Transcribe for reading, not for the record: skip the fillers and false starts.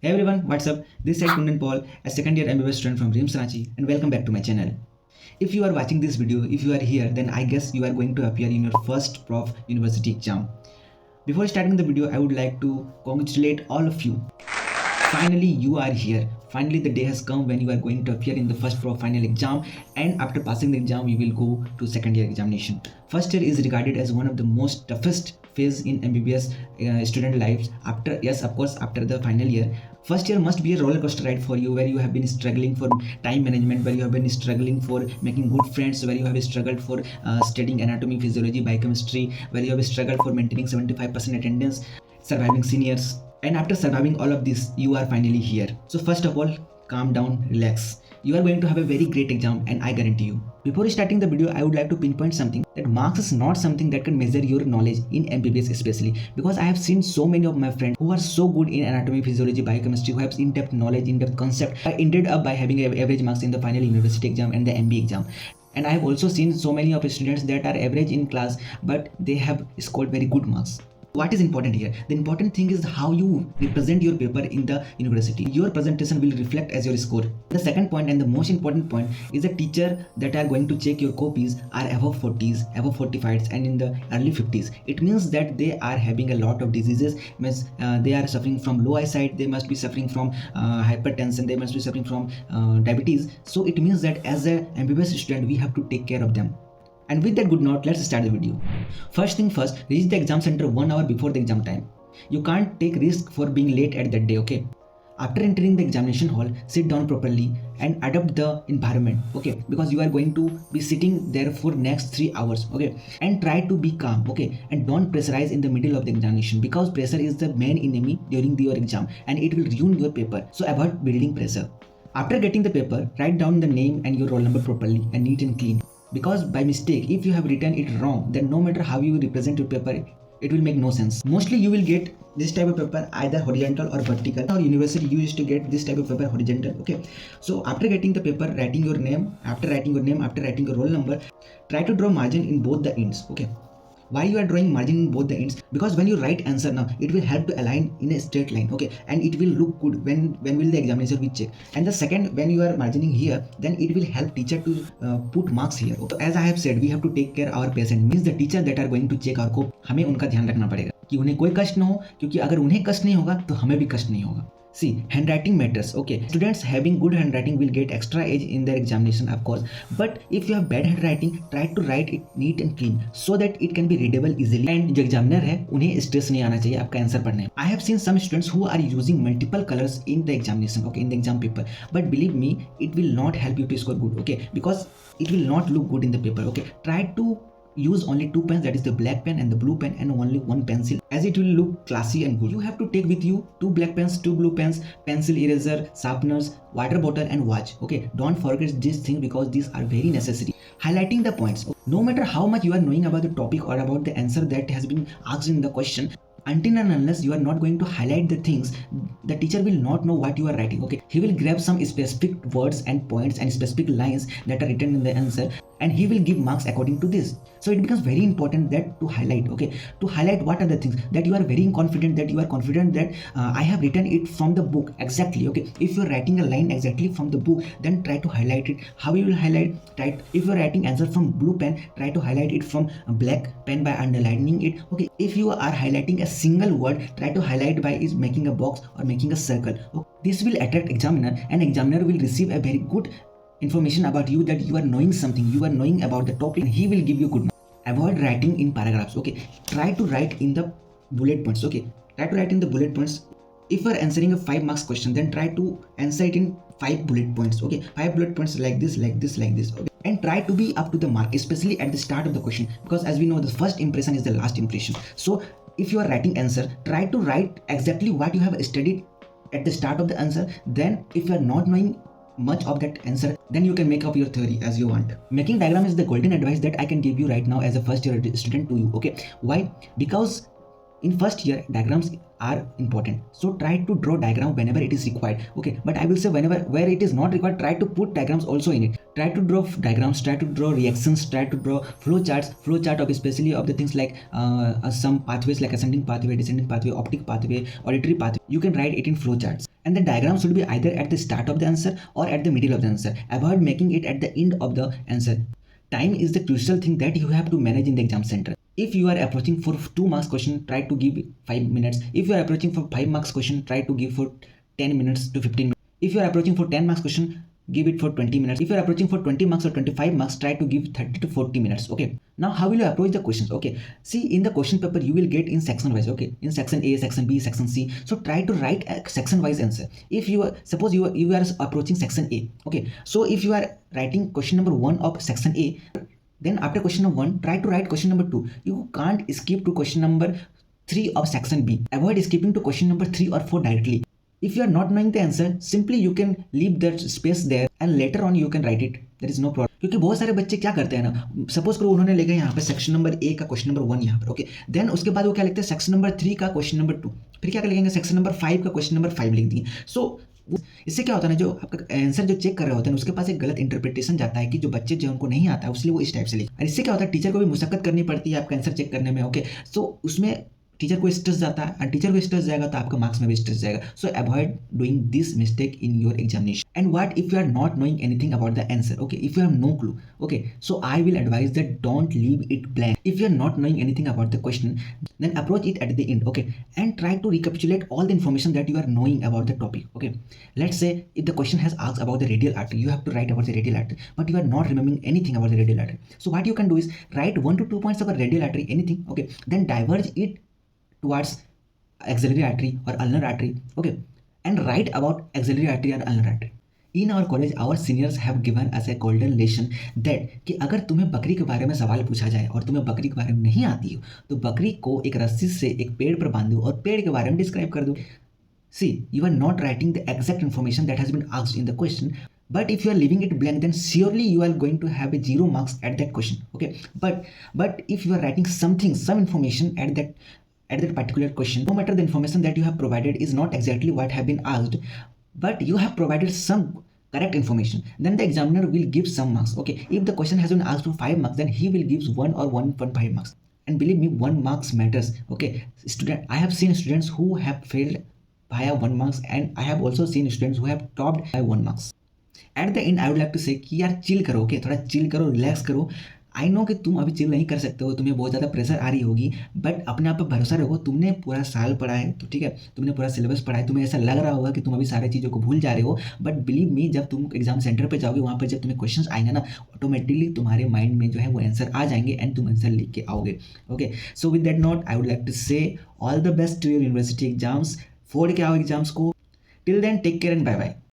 Hey everyone, what's up? This is Kundan Paul, a second year MBBS student from Dreams Ranchi, and welcome back to my channel. If you are watching this video, if you are here, then I guess you are going to appear in your first prof university exam. Before starting the video, I would like to congratulate all of you. Finally, you are here. Finally, the day has come when you are going to appear in the first prof final exam, and after passing the exam, you will go to second year examination. First year is regarded as one of the most toughest phase in MBBS student lives. After the final year, first year must be a roller coaster ride for you, where you have been struggling for time management, where you have been struggling for making good friends, where you have struggled for studying anatomy, physiology, biochemistry, where you have struggled for maintaining 75% attendance, surviving seniors. And after surviving all of this, you are finally here. So first of all, calm down, relax. You are going to have a very great exam, and I guarantee you. Before starting the video, I would like to pinpoint something, that marks is not something that can measure your knowledge in MBBS especially, because I have seen so many of my friends who are so good in anatomy, physiology, biochemistry, who have in-depth knowledge, in-depth concept, ended up by having average marks in the final university exam and the MB exam. And I have also seen so many of students that are average in class, but they have scored very good marks. What is important here? The important thing is how you represent your paper in the university. Your presentation will reflect as your score. The second point, and the most important point, is the teacher that are going to check your copies are above 40s, above 45s, and in the early 50s. It means that they are having a lot of diseases. Means they are suffering from low eyesight, they must be suffering from hypertension, they must be suffering from diabetes. So it means that as a MBBS student, we have to take care of them. And with that good note, let's start the video. First thing first, reach the exam center 1 hour before the exam time. You can't take risk for being late at that day, okay? After entering the examination hall, sit down properly and adapt the environment, okay? Because you are going to be sitting there for next 3 hours, okay? And try to be calm, okay? And don't pressurize in the middle of the examination, because pressure is the main enemy during your exam and it will ruin your paper. So avoid building pressure. After getting the paper, write down the name and your roll number properly and neat and clean. Because by mistake, if you have written it wrong, then no matter how you represent your paper, it will make no sense. Mostly you will get this type of paper either horizontal or vertical. Our university used to get this type of paper horizontal, okay? So after getting the paper, writing your name, after writing your roll number, try to draw margin in both the ends, okay? Why you are drawing margin in both the ends? Because when you write answer now, it will help to align in a straight line, okay? And it will look good when will the examiner will check. And the second, when you are margining here, then it will help teacher to put marks here. So as I have said, we have to take care our patient, means the teacher that are going to check our copy, हमें उनका ध्यान रखना पड़ेगा कि उन्हें कोई कष्ट न हो, क्योंकि अगर उन्हें कष्ट नहीं होगा तो हमें भी कष्ट नहीं होगा. See, handwriting matters, okay? Students having good handwriting will get extra edge in their examination, of course. But if you have bad handwriting, try to write it neat and clean so that it can be readable easily. And जो examiner है, उन्हें stress नहीं आना चाहिए आपका answer पढ़ने में. I have seen some students who are using multiple colors in the examination, okay, in the exam paper. But believe me, it will not help you to score good, okay? Because it will not look good in the paper, okay? Try to use only 2 pens, that is the black pen and the blue pen, and only 1 pencil, as it will look classy and good. You have to take with you 2 black pens, 2 blue pens, pencil, eraser, sharpeners, water bottle and watch, okay? Don't forget these things because these are very necessary. Highlighting the points. No matter how much you are knowing about the topic or about the answer that has been asked in the question, until and unless you are not going to highlight the things, the teacher will not know what you are writing, okay? He will grab some specific words and points and specific lines that are written in the answer, and he will give marks according to this. So it becomes very important that to highlight, okay? To highlight what are the things that you are very confident, that you are confident that I have written it from the book exactly, okay? If you are writing a line exactly from the book, then try to highlight it. How you will highlight? If you are writing answer from blue pen, try to highlight it from a black pen by underlining it, okay? If you are highlighting a single word, try to highlight by is making a box or making a circle, okay? This will attract examiner, and examiner will receive a very good information about you, that you are knowing something, you are knowing about the topic, and he will give you good marks. Avoid writing in paragraphs, okay? Try to write in the bullet points, okay? Try to write in the bullet points. If you are answering a 5 marks question, then try to answer it in 5 bullet points, okay? 5 bullet points like this, like this, like this, okay? And try to be up to the mark, especially at the start of the question, because as we know, the first impression is the last impression. So if you are writing answer, try to write exactly what you have studied at the start of the answer. Then if you are not knowing much of that answer, then you can make up your theory as you want. Making diagram is the golden advice that I can give you right now as a first year student to you, okay? Why? Because In first year, diagrams are important, so try to draw diagram whenever it is required. Okay, but I will say whenever where it is not required, try to put diagrams also in it. Try to draw diagrams, try to draw reactions, try to draw flow chart of especially of the things like some pathways like ascending pathway, descending pathway, optic pathway, auditory pathway. You can write it in flow charts, and the diagram should be either at the start of the answer or at the middle of the answer. Avoid making it at the end of the answer. Time is the crucial thing that you have to manage in the exam center. If you are approaching for 2 marks question, try to give 5 minutes. If you are approaching for 5 marks question, try to give for 10 minutes to 15 minutes. If you are approaching for 10 marks question, give it for 20 minutes. If you are approaching for 20 marks or 25 marks, try to give 30 to 40 minutes. Okay, now how will you approach the questions? Okay, see, in the question paper you will get in section wise. Okay, in section A, section B, section C. So try to write a section wise answer. If you are, suppose you are approaching section A. Okay, so if you are writing question number 1 of section A, then after question number 1, try to write question number 2. You can't skip to question number 3 of section B. Avoid skipping to question number 3 or 4 directly. If you are not knowing the answer, simply you can leave that space there and later on you can write it. There is no problem. क्योंकि बहुत सारे बच्चे क्या करते हैं ना, suppose करो उन्होंने लिखा यहाँ पे सेक्शन नंबर ए का क्वेश्चन नंबर 1 यहाँ पर, ओके, देन उसके बाद वो क्या लिखते हैं सेक्शन नंबर 3 का क्वेश्चन नंबर 2, फिर क्या लिखेंगे सेक्शन नंबर 5 का क्वेश्चन नंबर 5 लिख दिए. सो इससे क्या होता है ना, जो आपका आंसर जो चेक कर रहे होते हैं उसके पास एक गलत इंटरप्रिटेशन जाता है कि जो बच्चे जो उनको नहीं आता है इसलिए वो इस टाइप से लिखे. और इससे क्या होता है, टीचर को भी मुशक्कत करनी पड़ती है आपका आंसर चेक करने में. ओके, सो उसमें टीचर को स्ट्रेस जाता है, और टीचर को स्ट्रेस जाएगा तो आपका मार्क्स में भी स्ट्रेस जाएगा. So avoid doing this mistake in your examination. And what if you are not knowing anything about the answer? Okay, if you have no clue, okay, so I will advise that don't leave it blank. If you are not knowing anything about the question, then approach it at the end. Okay, and try to recapitulate all the information that you are knowing about the topic. Okay, let's say if the question has asked about the radial artery, you have to write about the radial artery, but you are not remembering anything about the radial artery. So what you can do is write 1 to 2 points about radial artery, anything. Okay, then diverge it towards axillary artery or ulnar artery. Okay, and write about axillary artery or ulnar artery. In our college, our seniors have given us a golden lesson that कि अगर तुम्हें बकरी के बारे में सवाल पूछा जाए और तुम्हें बकरी के बारे में नहीं आती हो तो बकरी को एक रस्सी से एक पेड़ पर बांध दो और पेड़ के बारे में डिस्क्राइब कर दो. See, you are not writing the exact information that has been asked in the question, but if you are leaving it blank, then surely you are going to have a 0 marks at that question. Okay, but if you are writing something, some information at that particular question, no matter the information that you have provided is not exactly what have been asked, but you have provided some correct information, then the examiner will give some marks. Okay, if the question has been asked for 5 marks, then he will give 1 or 1.5 marks. And believe me, 1 marks matters. Okay, I have seen students who have failed by 1 marks, and I have also seen students who have topped by 1 marks. At the end, I would like to say कि यार chill करो. Okay, थोड़ा chill करो, relax करो. I know कि तुम अभी chill नहीं कर सकते हो, तुम्हें बहुत ज़्यादा प्रेशर आ रही होगी, बट अपने आप पर भरोसा रखो. तुमने पूरा साल पढ़ा है तो ठीक है, तुमने पूरा सिलेबस पढ़ा है, तुम्हें ऐसा लग रहा होगा कि तुम अभी सारी चीज़ों को भूल जा रहे हो, बट बिलीव मी, जब तुम एग्जाम सेंटर पे जाओगे वहाँ पर जब तुम्हें क्वेश्चंस आएंगे ना, ऑटोमेटिकली तुम्हारे माइंड में जो है वो आंसर आ जाएंगे एंड तुम आंसर लिख के आओगे. Okay, so with that note I would like to say all the best to your university exams. फोड़ के आओ एग्जाम्स को. Till then take care and bye bye.